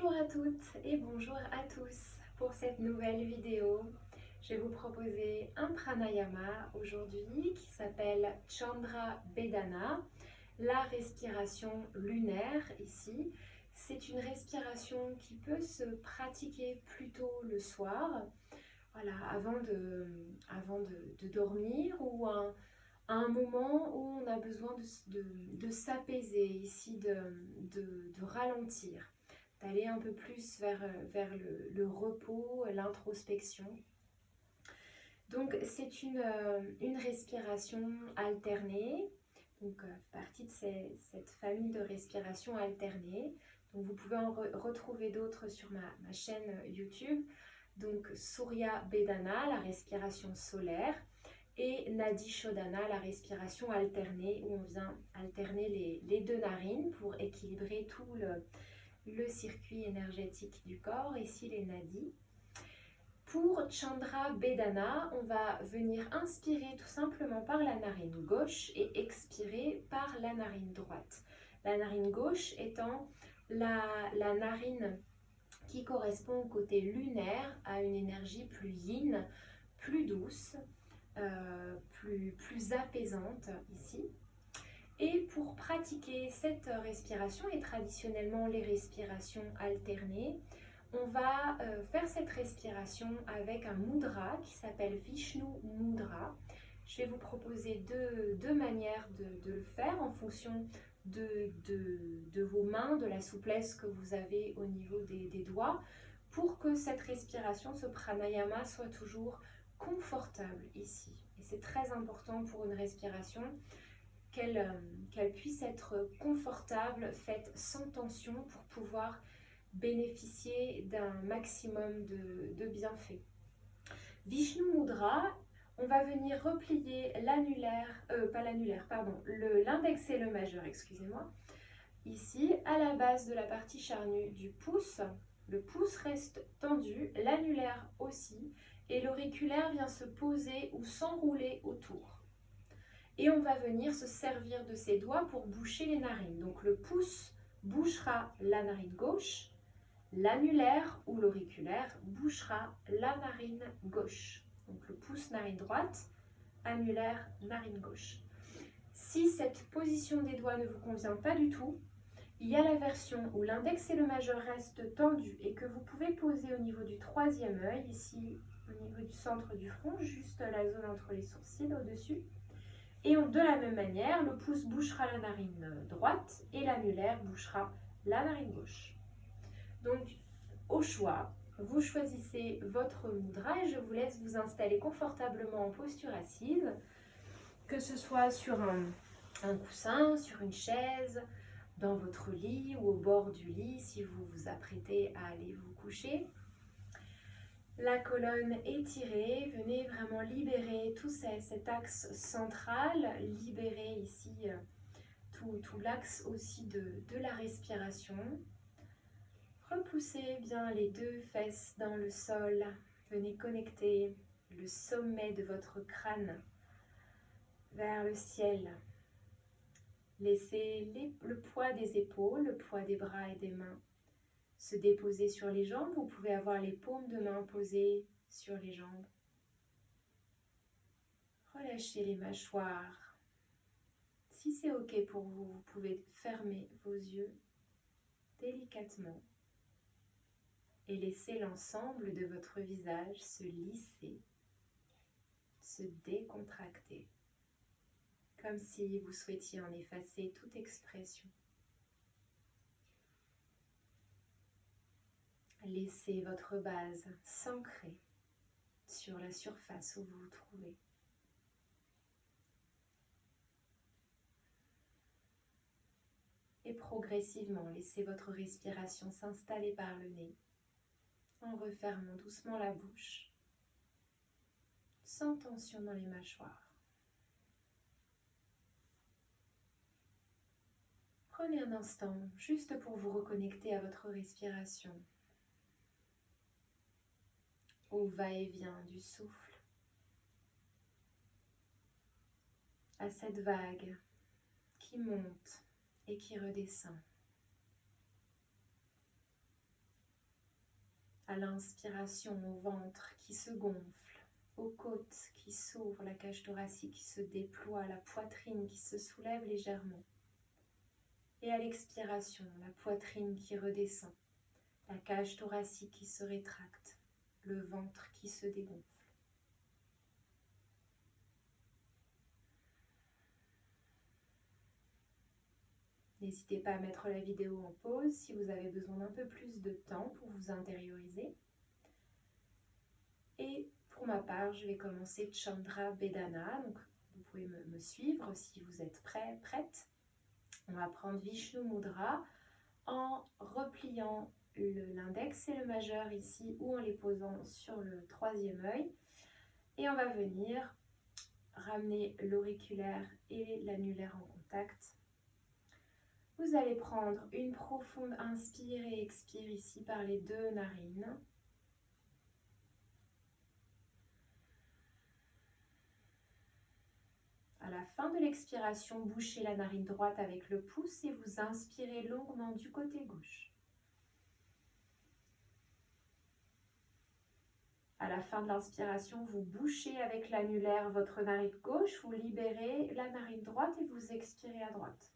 Bonjour à toutes et bonjour à tous. Pour cette nouvelle vidéo, je vais vous proposer un pranayama aujourd'hui qui s'appelle Chandra Bedana, la respiration lunaire ici. C'est une respiration qui peut se pratiquer plutôt le soir, voilà, avant de dormir ou à un moment où on a besoin de s'apaiser ici, de ralentir, d'aller un peu plus vers le repos, l'introspection. Donc c'est une respiration alternée, donc partie de cette famille de respiration alternée. Donc vous pouvez en retrouver d'autres sur ma chaîne YouTube. Donc Surya Bedana, la respiration solaire, et Nadi Shodhana, la respiration alternée, où on vient alterner les deux narines pour équilibrer tout le circuit énergétique du corps, ici les nadis. Pour Chandra Bedana, on va venir inspirer tout simplement par la narine gauche et expirer par la narine droite. La narine gauche étant la narine qui correspond au côté lunaire, à une énergie plus yin, plus douce, plus apaisante ici. Et pour pratiquer cette respiration, et traditionnellement les respirations alternées, on va faire cette respiration avec un mudra qui s'appelle Vishnu Mudra. Je vais vous proposer deux manières de le faire en fonction de vos mains, de la souplesse que vous avez au niveau des doigts, pour que cette respiration, ce pranayama, soit toujours confortable ici. Et c'est très important pour une respiration qu'elle puisse être confortable, faite sans tension pour pouvoir bénéficier d'un maximum de bienfaits. Vishnu Mudra, on va venir replier l'index et le majeur, excusez-moi, ici à la base de la partie charnue du pouce. Le pouce reste tendu, l'annulaire aussi, et l'auriculaire vient se poser ou s'enrouler autour. Et on va venir se servir de ses doigts pour boucher les narines. Donc le pouce bouchera la narine gauche, l'annulaire ou l'auriculaire bouchera la narine gauche. Donc le pouce narine droite, annulaire narine gauche. Si cette position des doigts ne vous convient pas du tout, il y a la version où l'index et le majeur restent tendus et que vous pouvez poser au niveau du troisième œil, ici au niveau du centre du front, juste la zone entre les sourcils au-dessus. Et de la même manière, le pouce bouchera la narine droite et l'annulaire bouchera la narine gauche. Donc, au choix, vous choisissez votre mudra et je vous laisse vous installer confortablement en posture assise, que ce soit sur un coussin, sur une chaise, dans votre lit ou au bord du lit si vous vous apprêtez à aller vous coucher. La colonne étirée, venez vraiment libérer tout cet axe central, libérer ici tout l'axe aussi de la respiration. Repoussez bien les deux fesses dans le sol, venez connecter le sommet de votre crâne vers le ciel. Laissez le poids des épaules, le poids des bras et des mains se déposer sur les jambes. Vous pouvez avoir les paumes de main posées sur les jambes. Relâchez les mâchoires. Si c'est OK pour vous, vous pouvez fermer vos yeux délicatement et laisser l'ensemble de votre visage se lisser, se décontracter, comme si vous souhaitiez en effacer toute expression. Laissez votre base s'ancrer sur la surface où vous vous trouvez. Et progressivement, laissez votre respiration s'installer par le nez en refermant doucement la bouche, sans tension dans les mâchoires. Prenez un instant juste pour vous reconnecter à votre respiration, au va-et-vient du souffle, à cette vague qui monte et qui redescend. À l'inspiration, au ventre qui se gonfle, aux côtes qui s'ouvrent, la cage thoracique qui se déploie, la poitrine qui se soulève légèrement. Et à l'expiration, la poitrine qui redescend, la cage thoracique qui se rétracte, le ventre qui se dégonfle. N'hésitez pas à mettre la vidéo en pause si vous avez besoin d'un peu plus de temps pour vous intérioriser. Et pour ma part, je vais commencer Chandra Bedana. Donc, vous pouvez me suivre si vous êtes prêt, prête. On va prendre Vishnu Mudra en repliant l'index et le majeur ici ou en les posant sur le troisième œil. Et on va venir ramener l'auriculaire et l'annulaire en contact. Vous allez prendre une profonde inspire et expire ici par les deux narines. À la fin de l'expiration, bouchez la narine droite avec le pouce et vous inspirez longuement du côté gauche. À la fin de l'inspiration, vous bouchez avec l'annulaire votre narine gauche, vous libérez la narine droite et vous expirez à droite.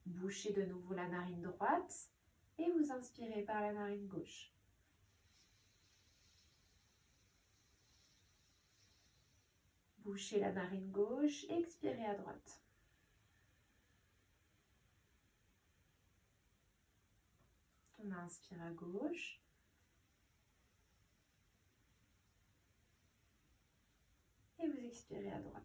Bouchez de nouveau la narine droite et vous inspirez par la narine gauche. Bouchez la narine gauche, expirez à droite. On inspire à gauche. Et vous expirez à droite.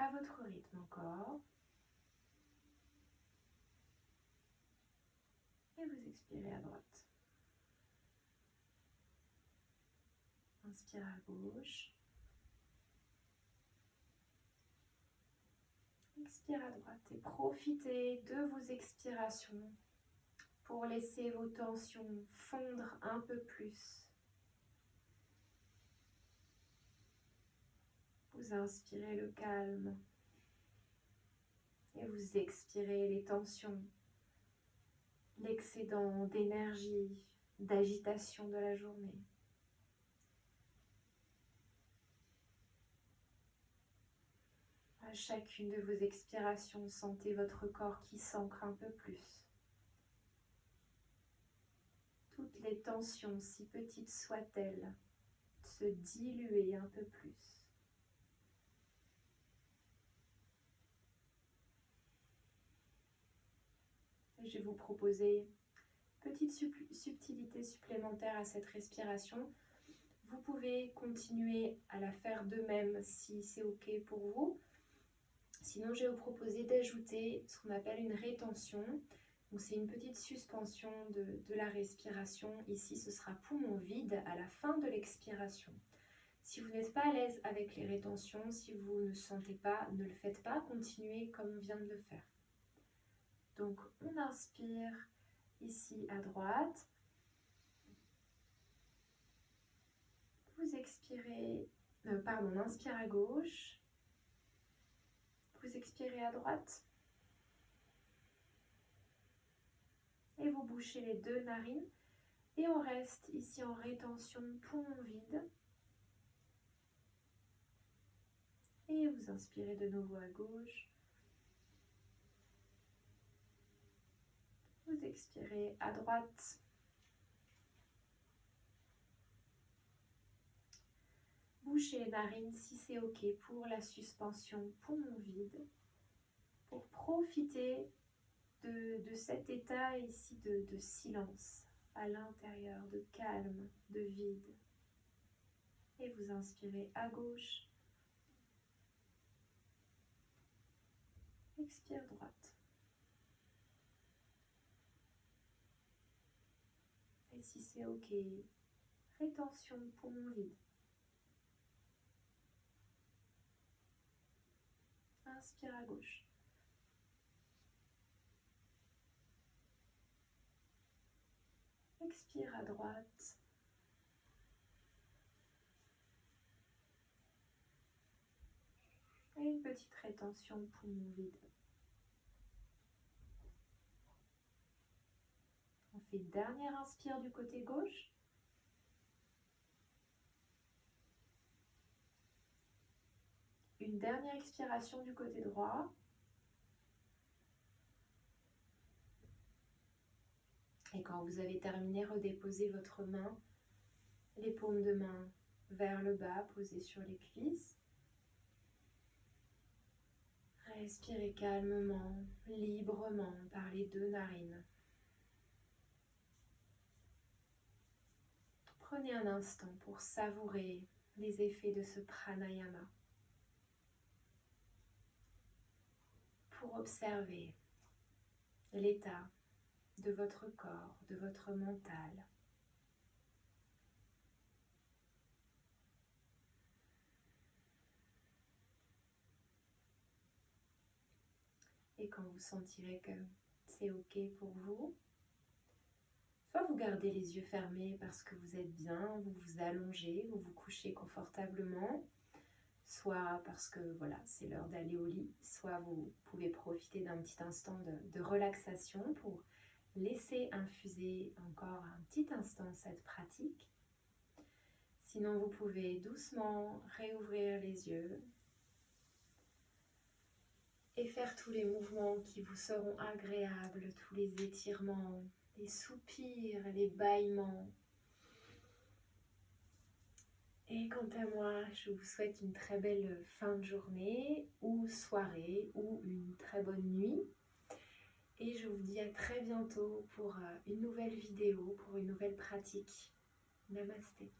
À votre rythme encore. Et vous expirez à droite. Inspire à gauche. Expire à droite et profitez de vos expirations pour laisser vos tensions fondre un peu plus. Vous inspirez le calme et vous expirez les tensions, l'excédent d'énergie, d'agitation de la journée. À chacune de vos expirations, sentez votre corps qui s'ancre un peu plus. Toutes les tensions, si petites soient-elles, se diluer un peu plus. Je vais vous proposer une petite subtilité supplémentaire à cette respiration. Vous pouvez continuer à la faire de même si c'est OK pour vous. Sinon, je vais vous proposer d'ajouter ce qu'on appelle une rétention. Donc, c'est une petite suspension de la respiration. Ici, ce sera poumon vide à la fin de l'expiration. Si vous n'êtes pas à l'aise avec les rétentions, si vous ne sentez pas, ne le faites pas, continuez comme on vient de le faire. Donc, on inspire ici à droite. Vous expirez, on inspire à gauche. Vous expirez à droite. Et vous bouchez les deux narines. Et on reste ici en rétention, poumon vide. Et vous inspirez de nouveau à gauche. Vous expirez à droite. Bouchez les narines si c'est OK pour la suspension poumon vide. Pour profiter de cet état ici de silence à l'intérieur, de calme, de vide. Et vous inspirez à gauche. Expire droite. Et si c'est OK, rétention poumon vide. Inspire à gauche. Expire à droite. Et une petite rétention poumon vide. fait dernière inspire du côté gauche. Une dernière expiration du côté droit. Et quand vous avez terminé, redéposez votre main, les paumes de main vers le bas, posées sur les cuisses. Respirez calmement, librement par les deux narines. Prenez un instant pour savourer les effets de ce pranayama, pour observer l'état de votre corps, de votre mental. Et quand vous sentirez que c'est OK pour vous, soit vous gardez les yeux fermés parce que vous êtes bien, vous vous allongez, vous vous couchez confortablement, soit parce que voilà, c'est l'heure d'aller au lit, soit vous pouvez profiter d'un petit instant de relaxation pour laisser infuser encore un petit instant cette pratique. Sinon, vous pouvez doucement réouvrir les yeux et faire tous les mouvements qui vous seront agréables, tous les étirements, les soupirs, les bâillements. Et quant à moi, je vous souhaite une très belle fin de journée ou soirée ou une très bonne nuit. Et je vous dis à très bientôt pour une nouvelle vidéo, pour une nouvelle pratique. Namasté.